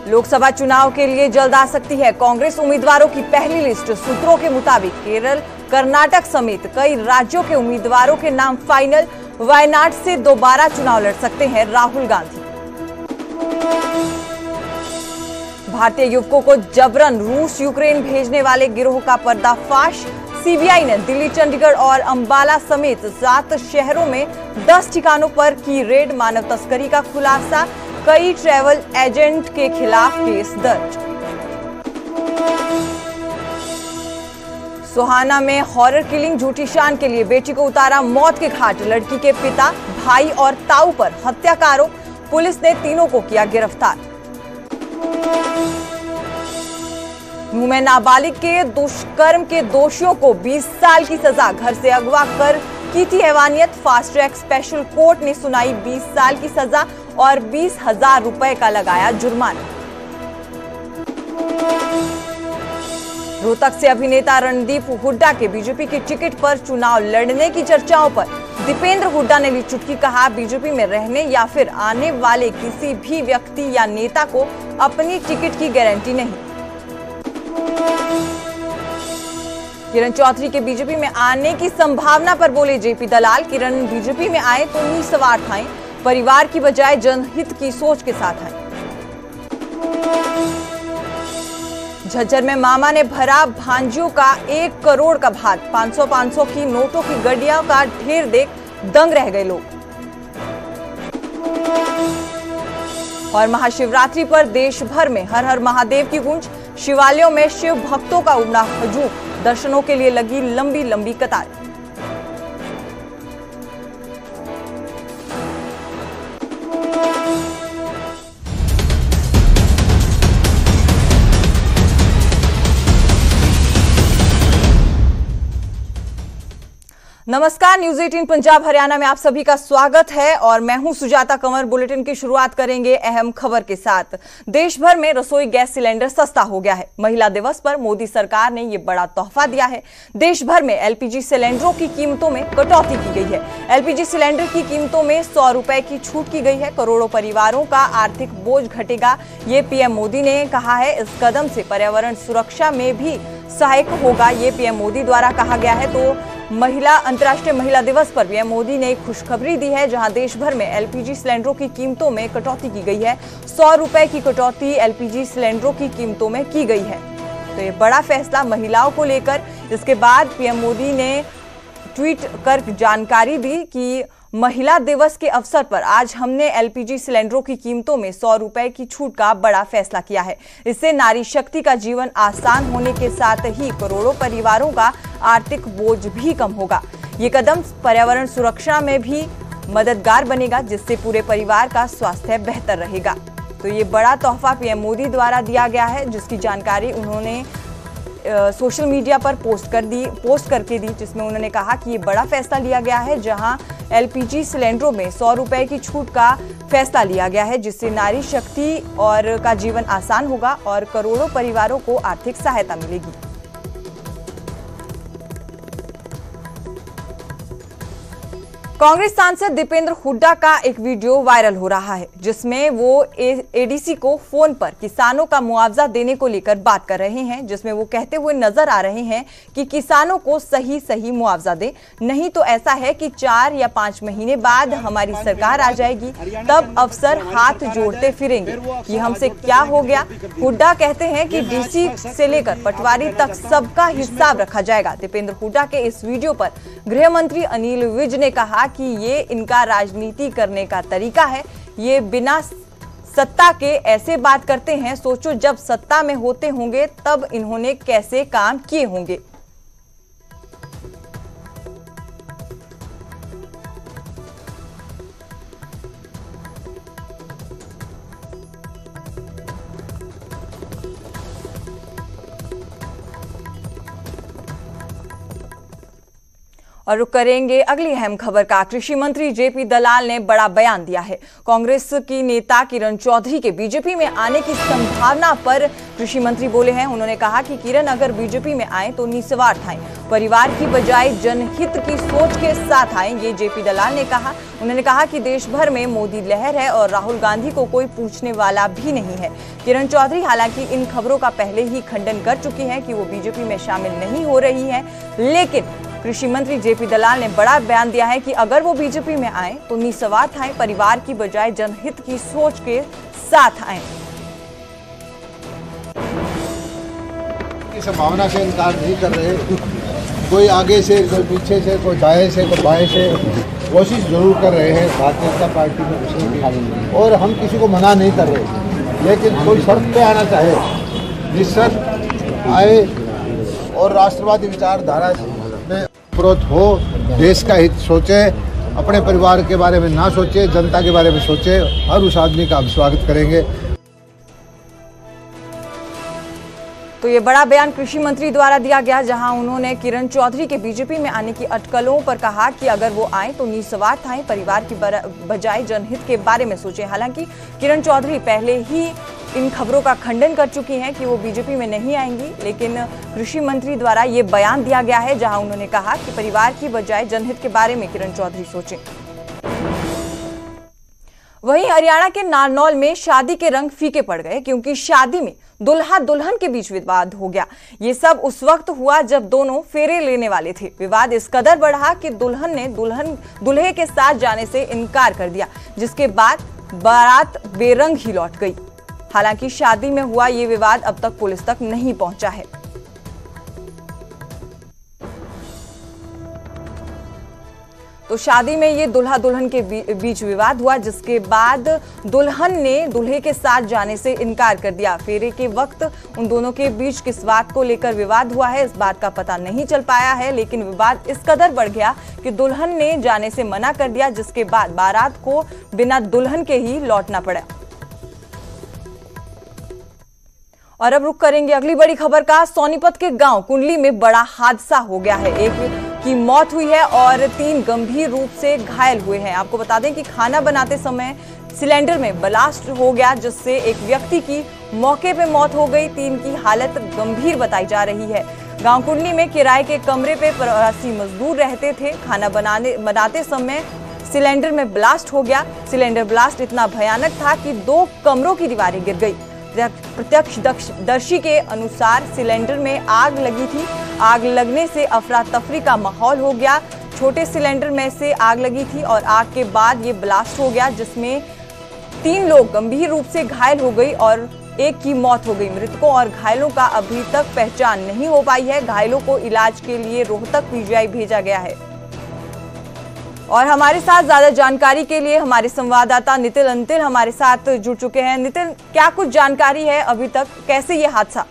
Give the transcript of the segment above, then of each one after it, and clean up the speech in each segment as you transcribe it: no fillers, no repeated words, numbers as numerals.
लोकसभा चुनाव के लिए जल्द आ सकती है कांग्रेस उम्मीदवारों की पहली लिस्ट। सूत्रों के मुताबिक केरल, कर्नाटक समेत कई राज्यों के उम्मीदवारों के नाम फाइनल। वायनाड से दोबारा चुनाव लड़ सकते हैं राहुल गांधी। भारतीय युवकों को जबरन रूस यूक्रेन भेजने वाले गिरोह का पर्दाफाश। सीबीआई ने दिल्ली, चंडीगढ़ और अंबाला समेत 7 शहरों में 10 ठिकानों पर की रेड। मानव तस्करी का खुलासा, कई ट्रैवल एजेंट के खिलाफ केस दर्ज। सोहाना में हॉरर किलिंग, झूठी शान के लिए बेटी को उतारा मौत के घाट। लड़की के पिता, भाई और ताऊ पर हत्या का आरोप। पुलिस ने तीनों को किया गिरफ्तार। मुंह में नाबालिग के दुष्कर्म के दोषियों को 20 साल की सजा। घर से अगवा कर की थी हैवानियत। फास्ट ट्रैक स्पेशल कोर्ट ने सुनाई 20 साल की सजा और 20,000 रुपए का लगाया जुर्माना। रोहतक से अभिनेता रणदीप हुड्डा के बीजेपी की टिकट पर चुनाव लड़ने की चर्चाओं पर दीपेंद्र हुड्डा ने ली चुटकी। कहा, बीजेपी में रहने या फिर आने वाले किसी भी व्यक्ति या नेता को अपनी टिकट की गारंटी नहीं। किरण चौधरी के बीजेपी में आने की संभावना पर बोले जेपी दलाल। किरण बीजेपी में आए तो निस्वार्थ आए, परिवार की बजाय जनहित की सोच के साथ आए। झज्जर में मामा ने भरा भांजियों का 1 करोड़ का भात। 500 की नोटों की गड्डियों का ढेर देख दंग रह गए लोग। और महाशिवरात्रि पर देश भर में हर हर महादेव की गूंज। शिवालयों में शिव भक्तों का उमड़ा हजूम। दर्शनों के लिए लगी लंबी लंबी कतार। नमस्कार, न्यूज 18 पंजाब हरियाणा में आप सभी का स्वागत है और मैं हूं सुजाता कंवर। बुलेटिन की शुरुआत करेंगे अहम खबर के साथ। देश भर में रसोई गैस सिलेंडर सस्ता हो गया है। महिला दिवस पर मोदी सरकार ने यह बड़ा तोहफा दिया है। देश भर में एलपीजी सिलेंडरों की कीमतों में कटौती की गई है। एलपीजी सिलेंडर की कीमतों में 100 रुपए की छूट की गई है। करोड़ों परिवारों का आर्थिक बोझ घटेगा, ये पीएम मोदी ने कहा है। इस कदम से पर्यावरण सुरक्षा में भी सहायक होगा, ये पीएम मोदी द्वारा कहा गया है। तो अंतर्राष्ट्रीय महिला दिवस पर पीएम मोदी ने एक खुशखबरी दी है, जहां देश भर में एलपीजी सिलेंडरों की कीमतों में कटौती की गई है। 100 रुपए की कटौती एलपीजी सिलेंडरों की कीमतों में की गई है। तो ये बड़ा फैसला महिलाओं को लेकर। इसके बाद पीएम मोदी ने ट्वीट कर जानकारी दी कि महिला दिवस के अवसर पर आज हमने एलपीजी सिलेंडरों की कीमतों में 100 रुपए की छूट का बड़ा फैसला किया है। इससे नारी शक्ति का जीवन आसान होने के साथ ही करोड़ों परिवारों का आर्थिक बोझ भी कम होगा। ये कदम पर्यावरण सुरक्षा में भी मददगार बनेगा, जिससे पूरे परिवार का स्वास्थ्य बेहतर रहेगा। तो ये बड़ा तोहफा पीएम मोदी द्वारा दिया गया है, जिसकी जानकारी उन्होंने सोशल मीडिया पर पोस्ट करके दी, जिसमें उन्होंने कहा कि ये बड़ा फैसला लिया गया है, जहां एलपीजी सिलेंडरों में 100 रुपए की छूट का फैसला लिया गया है, जिससे नारी शक्ति और का जीवन आसान होगा और करोड़ों परिवारों को आर्थिक सहायता मिलेगी। कांग्रेस सांसद दीपेंद्र हुड्डा का एक वीडियो वायरल हो रहा है, जिसमें वो एडीसी को फोन पर किसानों का मुआवजा देने को लेकर बात कर रहे हैं, जिसमें वो कहते हुए नजर आ रहे हैं कि किसानों को सही मुआवजा दे, नहीं तो ऐसा है कि 4 या 5 महीने बाद हमारी सरकार आ जाएगी, तब अफसर हाथ जोड़ते फिरेंगे, ये हमसे क्या हो गया। हुड्डा कहते हैं कि डीसी से लेकर पटवारी तक सबका हिसाब रखा जाएगा। दीपेंद्र हुड्डा के इस वीडियो पर गृह मंत्री अनिल विज ने कहा कि ये इनका राजनीति करने का तरीका है। ये बिना सत्ता के ऐसे बात करते हैं। सोचो जब सत्ता में होते होंगे तब इन्होंने कैसे काम किए होंगे। और रुक करेंगे अगली अहम खबर का। कृषि मंत्री जेपी दलाल ने बड़ा बयान दिया है। कांग्रेस की नेता किरण चौधरी के बीजेपी में आने की संभावना पर कृषि मंत्री बोले हैं। उन्होंने कहा कि किरण अगर बीजेपी में आए तो निस्वार्थ आए, परिवार की बजाय जनहित की सोच के साथ आए, ये जेपी दलाल ने कहा। उन्होंने कहा कि देश भर में मोदी लहर है और राहुल गांधी को कोई पूछने वाला भी नहीं है। किरण चौधरी हालांकि इन खबरों का पहले ही खंडन कर चुकी हैं कि वो बीजेपी में शामिल नहीं हो रही हैं, लेकिन कृषि मंत्री जेपी दलाल ने बड़ा बयान दिया है कि अगर वो बीजेपी में आए तो निस्वार्थ आए, परिवार की बजाय जनहित की सोच के साथ आए। की संभावना से इनकार नहीं कर रहे, कोई आगे से, कोई पीछे से, कोई दाएं से, कोई बाएं से कोशिश जरूर कर रहे हैं भारतीय जनता पार्टी में घुसने की, और हम किसी को मना नहीं कर रहे, लेकिन कोई शर्त पे आना चाहे, निश्चित आए और राष्ट्रवादी विचारधारा में प्रोत हो, देश का हित सोचे, अपने परिवार के बारे में ना सोचे, जनता के बारे में सोचे, हर उस आदमी का हम स्वागत करेंगे। तो ये बड़ा बयान कृषि मंत्री द्वारा दिया गया, जहां उन्होंने किरण चौधरी के बीजेपी में आने की अटकलों पर कहा कि अगर वो आए तो निस्वार्थ आए, परिवार की बजाय जनहित के बारे में सोचें। हालांकि किरण चौधरी पहले ही इन खबरों का खंडन कर चुकी हैं कि वो बीजेपी में नहीं आएंगी, लेकिन कृषि मंत्री द्वारा ये बयान दिया गया है जहां उन्होंने कहा कि परिवार की बजाय जनहित के बारे में किरण चौधरी सोचें। वहीं हरियाणा के नारनौल में शादी के रंग फीके पड़ गए, क्योंकि शादी में दुल्हा दुल्हन के बीच विवाद हो गया। ये सब उस वक्त हुआ जब दोनों फेरे लेने वाले थे। विवाद इस कदर बढ़ा कि दुल्हन ने दूल्हे के साथ जाने से इनकार कर दिया, जिसके बाद बारात बेरंग ही लौट गई। हालांकि शादी में हुआ ये विवाद अब तक पुलिस तक नहीं पहुंचा है। तो शादी में ये दुल्हा दुल्हन के बीच विवाद हुआ, जिसके बाद दुल्हन ने दूल्हे के साथ जाने से इनकार कर दिया। फेरे के वक्त उन दोनों के बीच किस बात को लेकर विवाद हुआ है, इस बात का पता नहीं चल पाया है, लेकिन विवाद इस कदर बढ़ गया कि दुल्हन ने जाने से मना कर दिया, जिसके बाद बारात को बिना दुल्हन के ही लौटना पड़ा। और अब रुक करेंगे अगली बड़ी खबर का। सोनीपत के गांव कुंडली में बड़ा हादसा हो गया है। एक की मौत हुई है और 3 गंभीर रूप से घायल हुए हैं। आपको बता दें कि खाना बनाते समय सिलेंडर में ब्लास्ट हो गया, जिससे एक व्यक्ति की मौके पे मौत हो गई। 3 की हालत गंभीर बताई जा रही है। गांव कुंडली में किराए के कमरे पे प्रवासी मजदूर रहते थे। खाना बनाते समय सिलेंडर में ब्लास्ट हो गया। सिलेंडर ब्लास्ट इतना भयानक था कि 2 कमरों की दीवारें गिर गई। प्रत्यक्षदर्शी के अनुसार सिलेंडर में आग लगी थी। आग लगने से अफरा तफरी का माहौल हो गया। छोटे सिलेंडर में से आग लगी थी और आग के बाद ये ब्लास्ट हो गया, जिसमें 3 लोग गंभीर रूप से घायल हो गई और 1 की मौत हो गई। मृतकों और घायलों का अभी तक पहचान नहीं हो पाई है। घायलों को इलाज के लिए रोहतक पीजीआई भेजा गया है। और हमारे साथ ज्यादा जानकारी के लिए हमारे संवाददाता नितिन अंतिल हमारे साथ जुड़ चुके हैं। नितिन, क्या कुछ जानकारी है अभी तक, कैसे ये हादसा?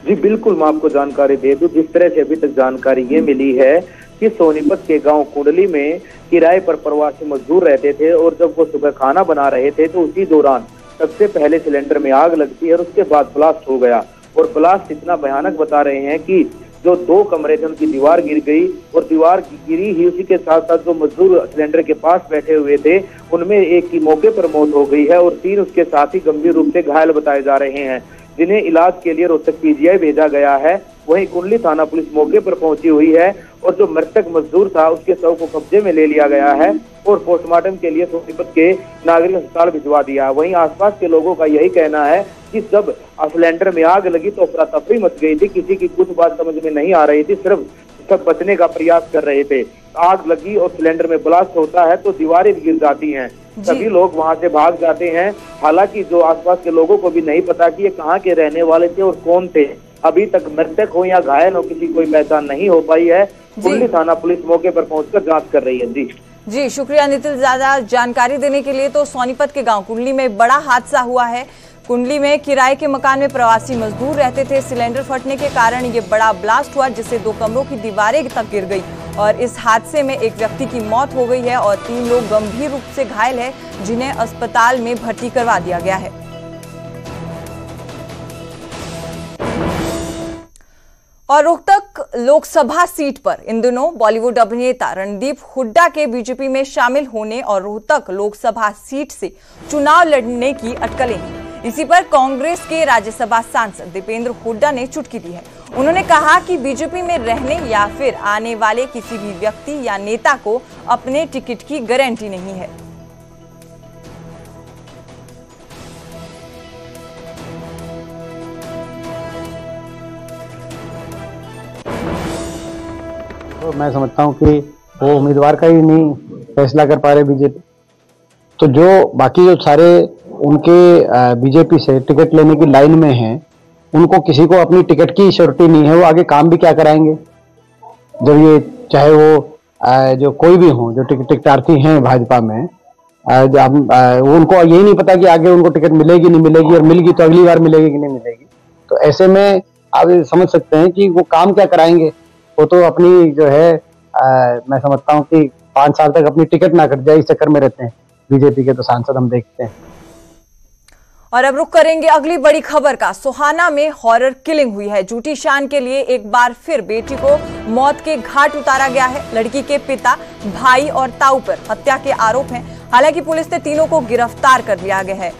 जी बिल्कुल, मैं आपको जानकारी दे दूं। जिस तरह से अभी तक जानकारी ये मिली है कि सोनीपत के गांव कुंडली में किराए पर प्रवासी मजदूर रहते थे और जब वो सुबह खाना बना रहे थे तो उसी दौरान सबसे पहले सिलेंडर में आग लगती है और उसके बाद ब्लास्ट हो गया। और ब्लास्ट इतना भयानक बता रहे हैं कि जो 2 कमरे थे उनकी दीवार गिर गई और दीवार गिरी ही उसी के साथ साथ जो मजदूर सिलेंडर के पास बैठे हुए थे उनमें 1 की मौके पर मौत हो गई है और 3 उसके साथ ही गंभीर रूप से घायल बताए जा रहे हैं, जिन्हें इलाज के लिए रोहतक पीजीआई भेजा गया है। वहीं कुंडली थाना पुलिस मौके पर पहुंची हुई है और जो मृतक मजदूर था उसके शव को कब्जे में ले लिया गया है और पोस्टमार्टम के लिए सोनीपत के नागरिक अस्पताल भिजवा दिया। वहीं आसपास के लोगों का यही कहना है कि जब सिलेंडर में आग लगी तो अफरा तफरी मच गई थी, किसी की कुछ बात समझ में नहीं आ रही थी, सिर्फ सब बचने का प्रयास कर रहे थे। आग लगी और सिलेंडर में ब्लास्ट होता है तो दीवारें गिर जाती हैं, सभी लोग वहां से भाग जाते हैं। हालांकि जो आसपास के लोगों को भी नहीं पता कि ये कहाँ के रहने वाले थे और कौन थे। अभी तक मृतक हो या घायल हो किसी कोई पहचान नहीं हो पाई है। कुंडली थाना पुलिस मौके पर पहुंचकर जांच कर रही है। जी शुक्रिया नितिन, ज्यादा जानकारी देने के लिए। तो सोनीपत के गांव कुंडली में बड़ा हादसा हुआ है। कुंडली में किराए के मकान में प्रवासी मजदूर रहते थे। सिलेंडर फटने के कारण ये बड़ा ब्लास्ट हुआ, जिससे 2 कमरों की दीवारें तक गिर गई और इस हादसे में एक व्यक्ति की मौत हो गई है और 3 लोग गंभीर रूप से घायल हैं, जिन्हें अस्पताल में भर्ती करवा दिया गया है। और रोहतक रोहतक लोकसभा सीट पर इन दिनों बॉलीवुड अभिनेता रणदीप हुड्डा के बीजेपी में शामिल होने और रोहतक लोकसभा सीट से चुनाव लड़ने की अटकलें हैं। इसी पर कांग्रेस के राज्यसभा सांसद दीपेंद्र हुड्डा ने चुटकी दी है। उन्होंने कहा कि बीजेपी में रहने या फिर आने वाले किसी भी व्यक्ति या नेता को अपने टिकट की गारंटी नहीं है। तो मैं समझता हूं कि वो उम्मीदवार का ही नहीं फैसला कर पा रहे बीजेपी, तो जो बाकी जो सारे उनके बीजेपी से टिकट लेने की लाइन में हैं, उनको किसी को अपनी टिकट की श्योरिटी नहीं है। वो आगे काम भी क्या कराएंगे जब ये चाहे वो जो कोई भी हो जो टिकटार्थी हैं भाजपा में, उनको यही नहीं पता कि आगे उनको टिकट मिलेगी नहीं मिलेगी, और मिलेगी तो अगली बार मिलेगी कि नहीं मिलेगी। तो ऐसे में आप समझ सकते हैं कि वो काम क्या कराएंगे। वो तो अपनी जो है मैं समझता हूं कि 5 साल तक अपनी टिकट ना कट जाए इस चक्कर में रहते हैं बीजेपी के तो सांसद हम देखते हैं। और अब रुक करेंगे अगली बड़ी खबर का। सोहाना में हॉरर किलिंग हुई है। झूठी शान के लिए एक बार फिर बेटी को मौत के घाट उतारा गया है। लड़की के पिता, भाई और ताऊ पर हत्या के आरोप हैं। हालांकि पुलिस ने तीनों को गिरफ्तार कर लिया गया है।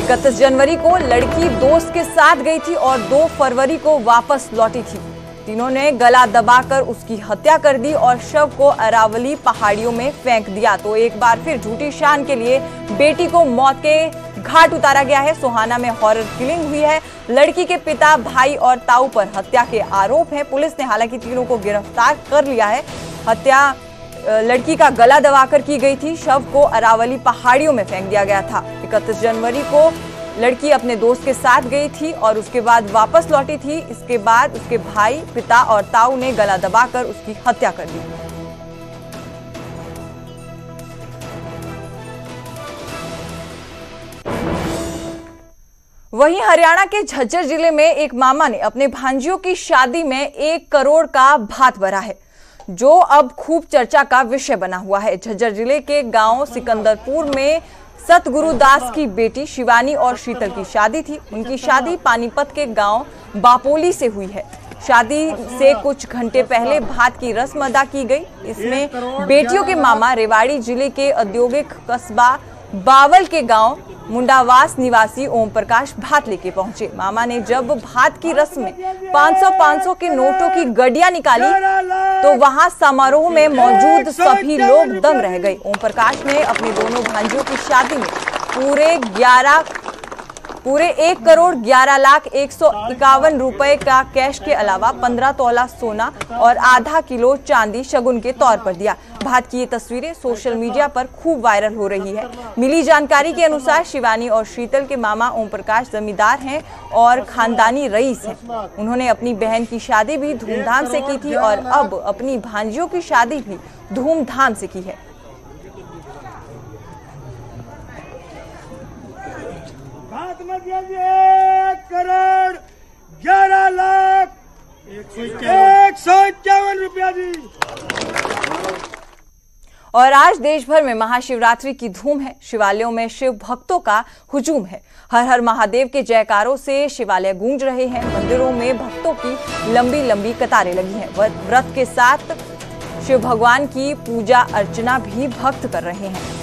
31 जनवरी को लड़की दोस्त के साथ गई थी और 2 फरवरी को वापस लौटी थी। तीनों ने गला दबाकर उसकी हत्या कर दी और शव को अरावली पहाड़ियों में फेंक दिया। तो एक बार फिर झूठी शान के लिए बेटी को मौत के घाट उतारा गया है। सोहाना में हॉरर किलिंग हुई है। लड़की के पिता, भाई और ताऊ पर हत्या के आरोप हैं। पुलिस ने हालांकि तीनों को गिरफ्तार कर लिया है। हत्या लड़की का गला दबाकर की गई थी। शव को अरावली पहाड़ियों में फेंक दिया गया था। 31 जनवरी को लड़की अपने दोस्त के साथ गई थी और उसके बाद वापस लौटी थी। इसके बाद उसके भाई, पिता और ताऊ ने गला दबाकर उसकी हत्या कर दी। वहीं हरियाणा के झज्जर जिले में एक मामा ने अपने भांजियों की शादी में 1 करोड़ का भात भरा है, जो अब खूब चर्चा का विषय बना हुआ है। झज्जर जिले के गांव सिकंदरपुर में सतगुरु दास की बेटी शिवानी और शीतल की शादी थी। उनकी शादी पानीपत के गांव बापोली से हुई है। शादी से कुछ घंटे पहले भात की रस्म अदा की गई। इसमें बेटियों के मामा रेवाड़ी जिले के औद्योगिक कस्बा बावल के गांव मुंडावास निवासी ओम प्रकाश भात लेके पहुंचे। मामा ने जब भात की रस्म में 500 के नोटों की गड्डियां निकाली तो वहां समारोह में मौजूद सभी लोग दंग रह गए। ओम प्रकाश ने अपने दोनों भांजियों की शादी में पूरे 1 करोड़ 11 लाख 151 रुपए का कैश के अलावा 15 तोला सोना और आधा किलो चांदी शगुन के तौर पर दिया। भात की ये तस्वीरें सोशल मीडिया पर खूब वायरल हो रही है। मिली जानकारी के अनुसार शिवानी और शीतल के मामा ओम प्रकाश जमींदार हैं और खानदानी रईस हैं। उन्होंने अपनी बहन की शादी भी धूमधाम से की थी और अब अपनी भांजियों की शादी भी धूमधाम से की है। भात में 1 करोड़ 11 लाख 151 रुपया जी। और आज देश भर में महाशिवरात्रि की धूम है। शिवालयों में शिव भक्तों का हुजूम है। हर हर महादेव के जयकारों से शिवालय गूंज रहे हैं। मंदिरों में भक्तों की लंबी लंबी कतारें लगी हैं। व्रत के साथ शिव भगवान की पूजा अर्चना भी भक्त कर रहे हैं।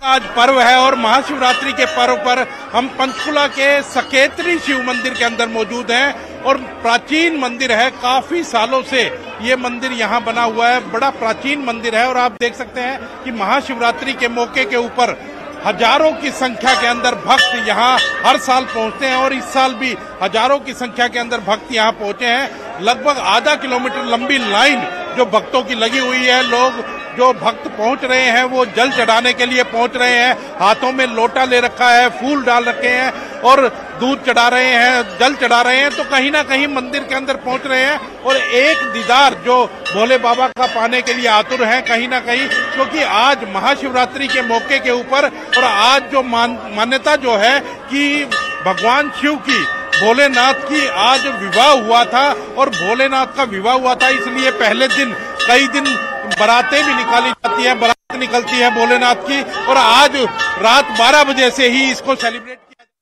आज पर्व है और महाशिवरात्रि के पर्व पर हम पंचकुला के सकेतरी शिव मंदिर के अंदर मौजूद हैं और प्राचीन मंदिर है। काफी सालों से ये मंदिर यहाँ बना हुआ है। बड़ा प्राचीन मंदिर है और आप देख सकते हैं कि महाशिवरात्रि के मौके के ऊपर हजारों की संख्या के अंदर भक्त यहाँ हर साल पहुँचते हैं और इस साल भी हजारों की संख्या के अंदर भक्त यहाँ पहुँचे हैं। लगभग आधा किलोमीटर लंबी लाइन जो भक्तों की लगी हुई है। लोग जो भक्त पहुंच रहे हैं वो जल चढ़ाने के लिए पहुंच रहे हैं। हाथों में लोटा ले रखा है, फूल डाल रखे हैं और दूध चढ़ा रहे हैं, जल चढ़ा रहे हैं। तो कहीं ना कहीं मंदिर के अंदर पहुंच रहे हैं और एक दीदार जो भोले बाबा का पाने के लिए आतुर हैं कहीं ना कहीं, क्योंकि आज महाशिवरात्रि के मौके के ऊपर और आज जो मान्यता जो है कि भगवान शिव की भोलेनाथ की आज विवाह हुआ था और भोलेनाथ का विवाह हुआ था, इसलिए पहले दिन कई दिन बारातें भी निकाली जाती है, बारात निकलती है भोलेनाथ की, और आज रात 12 बजे से ही इसको सेलिब्रेट